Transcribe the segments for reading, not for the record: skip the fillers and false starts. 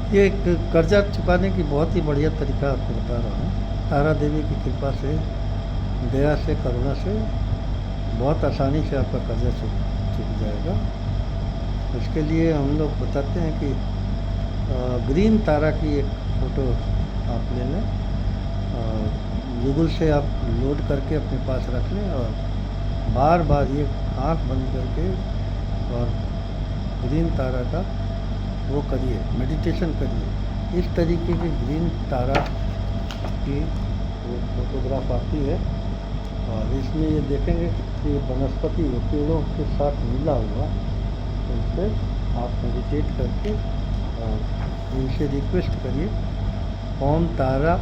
ये एक कर्जा चुकाने की बहुत ही बढ़िया तरीका आपको बता रहा हूँ। तारा देवी की कृपा से, दया से, करुणा से बहुत आसानी से आपका कर्जा चुक जाएगा। इसके लिए हम लोग बताते हैं कि ग्रीन तारा की एक फ़ोटो आप ले लें, गूगल से आप लोड करके अपने पास रख लें और बार बार ये आँख बंद करके और ग्रीन तारा का वो करिए, मेडिटेशन करिए। इस तरीके की ग्रीन तारा की वो फोटोग्राफ आती है और इसमें ये देखेंगे कि वनस्पति पेड़ों के साथ मिला हुआ, उनसे आप मेडिटेट करके इनसे रिक्वेस्ट करिए, ओम तारा,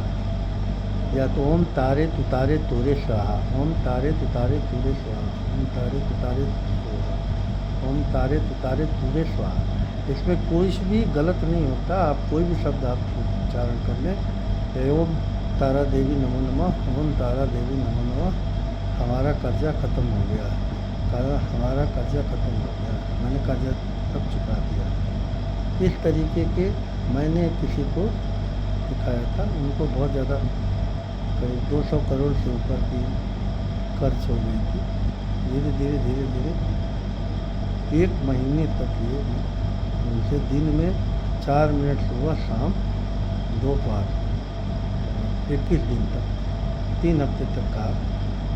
या तो ओम तारे तुतारे तोरे स्वाहा, ओम तारे तुतारे तूरे स्वाहा, ओम तारे तुतारे स्वाहा, ओम तारे तुतारे तूरे स्वाहा। इसमें कोई भी गलत नहीं होता। आप कोई भी शब्द आप उच्चारण कर लें, ओम तारा देवी नमो नमः, ओम तारा देवी नमो नमः, हमारा कर्जा ख़त्म हो गया, हमारा कर्जा ख़त्म हो गया, मैंने कर्जा सब चुका दिया। इस तरीके के मैंने किसी को दिखाया था, उनको बहुत ज़्यादा करीब 200 करोड़ से ऊपर की खर्च हो गई थी। धीरे धीरे धीरे धीरे 1 महीने तक ये उनसे दिन में 4 मिनट सुबह शाम दोपहर 21 दिन तक, 3 हफ्ते तक का।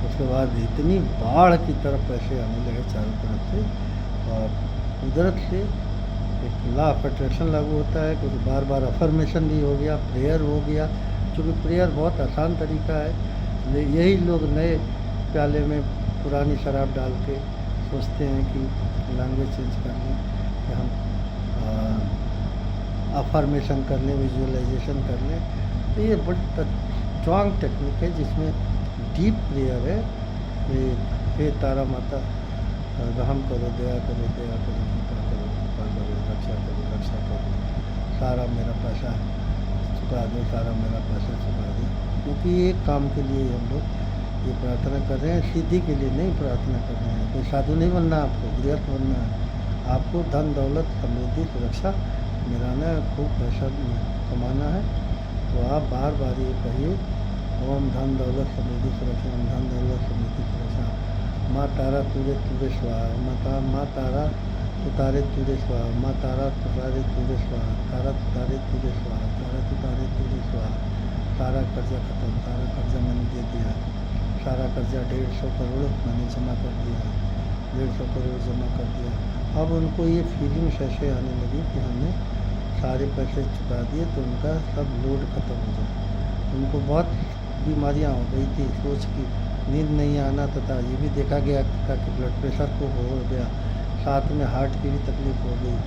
उसके बाद इतनी बाढ़ की तरफ पैसे आने लगे चारों तरफ से, और कुदरत से एक लॉ ऑफ अट्रैक्शन लागू होता है, क्योंकि बार बार अफर्मेशन भी हो गया, प्रेयर हो गया। क्योंकि प्रेयर बहुत आसान तरीका है। यही लोग नए प्याले में पुरानी शराब डाल के सोचते हैं कि लैंग्वेज चेंज कर लें, कि हम अफर्मेशन कर लें, विजुअलाइजेशन कर लें। तो ये बड़ी स्ट्रॉन्ग टेक्निक है जिसमें डीप प्रेयर है। हे तारा माता, रहम करो, दया करो, दया करो, कृपा करो, कृपा करो, रक्षा करो, रक्षा करो, सारा मेरा पैसा चुका दो, सारा मेरा पैसा चुका दो। क्योंकि एक काम के लिए हम लोग ये प्रार्थना कर रहे हैं, सिद्धि के लिए नहीं प्रार्थना कर रहे हैं। कोई साधु नहीं बनना, आपको गृहस्थ बनना है। आपको धन दौलत समृद्धि सुरक्षा मिलाना है, खूब पैसा कमाना है। तो आप बार बार ये कहिए, ओम धन दौलत समृद्धि सुरक्षा, ओम धन दौलत समृद्धि सुरक्षा, माँ तारा तुरे तुरे स्वाहा, माँ तारा तुतारे तुरे स्वाहा, माँ तारा तुतारे तुरे स्वाहा, तारा तुतारे तुरे स्वाहा, तारा तुतारे तुरे स्वाहा। सारा कर्जा खत्म, सारा कर्जा मैंने दे दिया, सारा कर्जा 150 करोड़ मैंने जमा कर दिया, 150 करोड़ जमा कर दिया। अब उनको ये फीलिंग्स ऐसे आने लगी कि हमने सारे पैसे चुका दिए, तो उनका सब लोड ख़त्म हो जाए। उनको बहुत बीमारियां हो गई थी, सोच की नींद नहीं आना तथा ये भी देखा गया था कि ब्लड प्रेशर को हो गया, साथ में हार्ट की भी तकलीफ हो गई,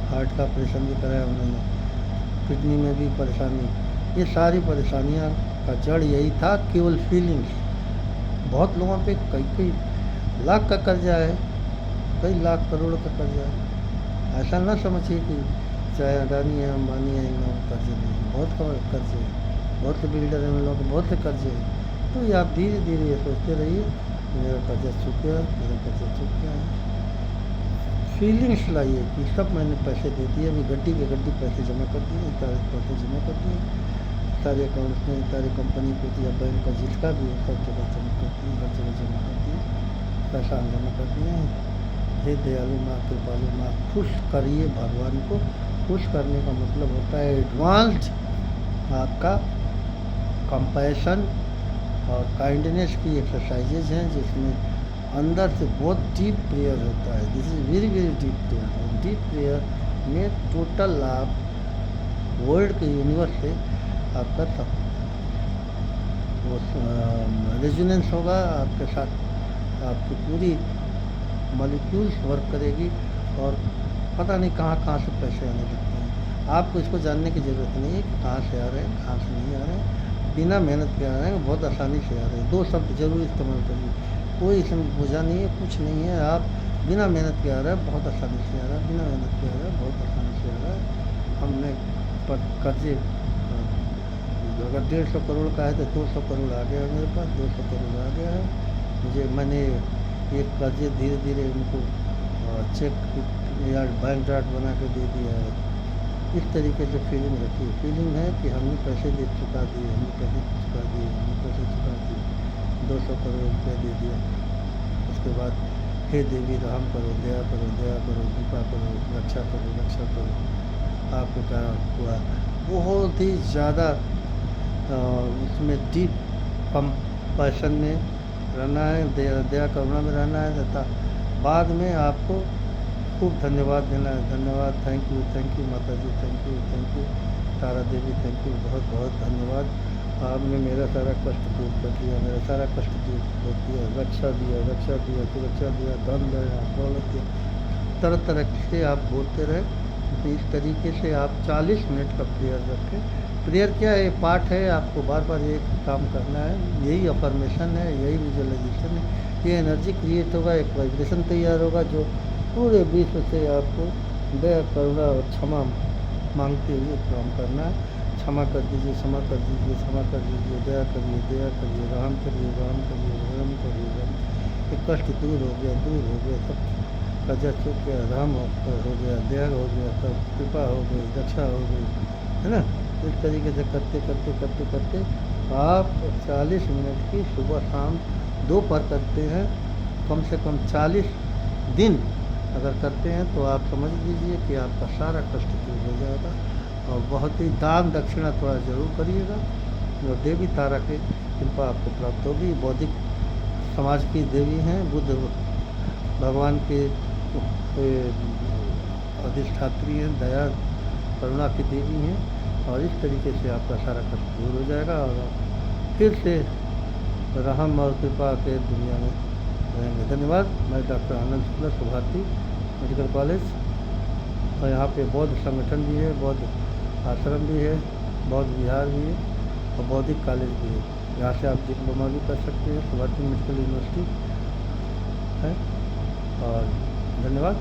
हार्ट का ऑपरेशन भी कराया उन्होंने, किडनी में भी परेशानी। ये सारी परेशानियां का जड़ यही था, केवल फीलिंग्स। बहुत लोगों पे कई कई लाख का कर्जा है, कई लाख करोड़ का कर्जा है। ऐसा ना समझिए कि चाहे अडानी है, अंबानी है, इन लोगों को कर्जे नहीं, बहुत कर्जे हैं, बहुत से बिल्डर हैं, उन लोगों को बहुत से कर्जे हैं। तो ये आप धीरे धीरे ये सोचते रहिए, मेरा कर्जा चुक गया, मेरा कर्जा चुक गया है। फीलिंग्स लाइए कि सब मैंने पैसे दे दिए, अभी गड्डी के गड्डी पैसे जमा कर दिए, सारे पैसे जमा कर दिए, सारे अकाउंट्स में, सारी कंपनी को दिया, बैंक का जिसका भी है सब जगह जमा कर दिए, हर जगह जमा कर दिए, पैसा जमा कर दिए हैं। हे दयालु माँ, कृपालु माँ, खुश करिए भगवान को। खुश करने का मतलब होता है एडवांस्ड आपका कंपैशन और काइंडनेस की एक्सरसाइजेज हैं, जिसमें अंदर से बहुत डीप प्रेयर होता है। This is very very deep prayer. Deep prayer में टोटल आप वर्ल्ड के यूनिवर्स से आपका सब वो रेजोनेंस होगा आपके साथ, आपकी पूरी मॉलिक्यूल्स वर्क करेगी और पता नहीं कहाँ कहाँ से पैसे आने लगते हैं। आपको इसको जानने की ज़रूरत नहीं है कि कहाँ से आ रहे हैं, कहाँ से नहीं आ रहे हैं। बिना मेहनत के आ रहे हैं, बहुत आसानी से आ रहे हैं। 2 शब्द जरूर इस्तेमाल करिए, कोई इसमें बोझा नहीं है, कुछ नहीं है। आप बिना मेहनत के आ रहा है, बहुत आसानी से आ रहा है, बिना मेहनत के आ रहा है, बहुत आसानी से आ रहा है। हमने कर्जे अगर 150 करोड़ का है तो 200 करोड़ आ गया है मेरे पास, 200 करोड़ आ गया है मुझे। मैंने ये कर्जे धीरे धीरे उनको चेक या बैंक ड्राफ्ट बना के दे दिया है। इस तरीके से फीलिंग रखिए। फीलिंग है कि हमने पैसे दे चुका दिए, हमने पैसे चुका दिए, हमने पैसे चुका दिए, 200 करोड़ रुपये दे दिया। उसके बाद हे देवी रहम करो, दया करो, दया करो, कृपा करो, रक्षा करो, रक्षा करो। आपके कारण हुआ बहुत ही ज़्यादा उसमें डीप कंपैशन में रहना है, दया दया करुणा में रहना है तथा बाद में आपको खूब धन्यवाद देना है। धन्यवाद, थैंक यू माता जी, thank you Tara Devi, thank you, बहुत बहुत धन्यवाद। आपने मेरा सारा कष्ट दूर कर दिया, मेरा सारा कष्ट दूर कर दिया, रक्षा दिया, सुरक्षा दिया, धन दिया, दौलत दिया, तरह तरह से आप बोलते रहे। तो इस तरीके से आप 40 मिनट का प्रेयर रखें। प्रेयर क्या है, पाठ है, आपको बार बार ये काम करना है, यही अफर्मेशन है, यही विजुअलाइजेशन है। ये एनर्जी क्रिएट होगा, एक वाइब्रेशन तैयार होगा जो पूरे विश्व से आपको दया करुणा और क्षमा मांगते हुए काम करना है। क्षमा कर दीजिए, क्षमा कर दीजिए, क्षमा कर दीजिए, दया करिए, दया करिए, रहम करिए, रहम करिए, रहम करिए। ये कष्ट दूर हो गया, सब कर्जा चूक गया, रहम हो गया, दया हो गया, सब कृपा हो गई, रक्षा हो गई, है ना। इस तरीके से करते करते करते करते आप 40 मिनट की सुबह शाम दोपहर करते हैं, कम से कम 40 दिन अगर करते हैं तो आप समझ लीजिए कि आपका सारा कष्ट दूर हो जाएगा। और बहुत ही दान दक्षिणा थोड़ा ज़रूर करिएगा और देवी तारा की कृपा आपको प्राप्त होगी। बौद्धिक समाज की देवी हैं, बुद्ध भगवान के अधिष्ठात्री हैं, दया करुणा की देवी हैं। और इस तरीके से आपका सारा कष्ट दूर हो जाएगा और फिर से रहम और कृपा के दुनिया में रहेंगे। धन्यवाद। मैं doctor Anand Shukla, Subharti medical college, और यहाँ पे बौद्ध संगठन भी है, बौद्ध आश्रम भी है, बौद्ध विहार भी है और बौद्धिक कॉलेज भी है। यहाँ से आप डिप्लोमा भी कर सकते हैं, सुभारती मेडिकल यूनिवर्सिटी है। और धन्यवाद।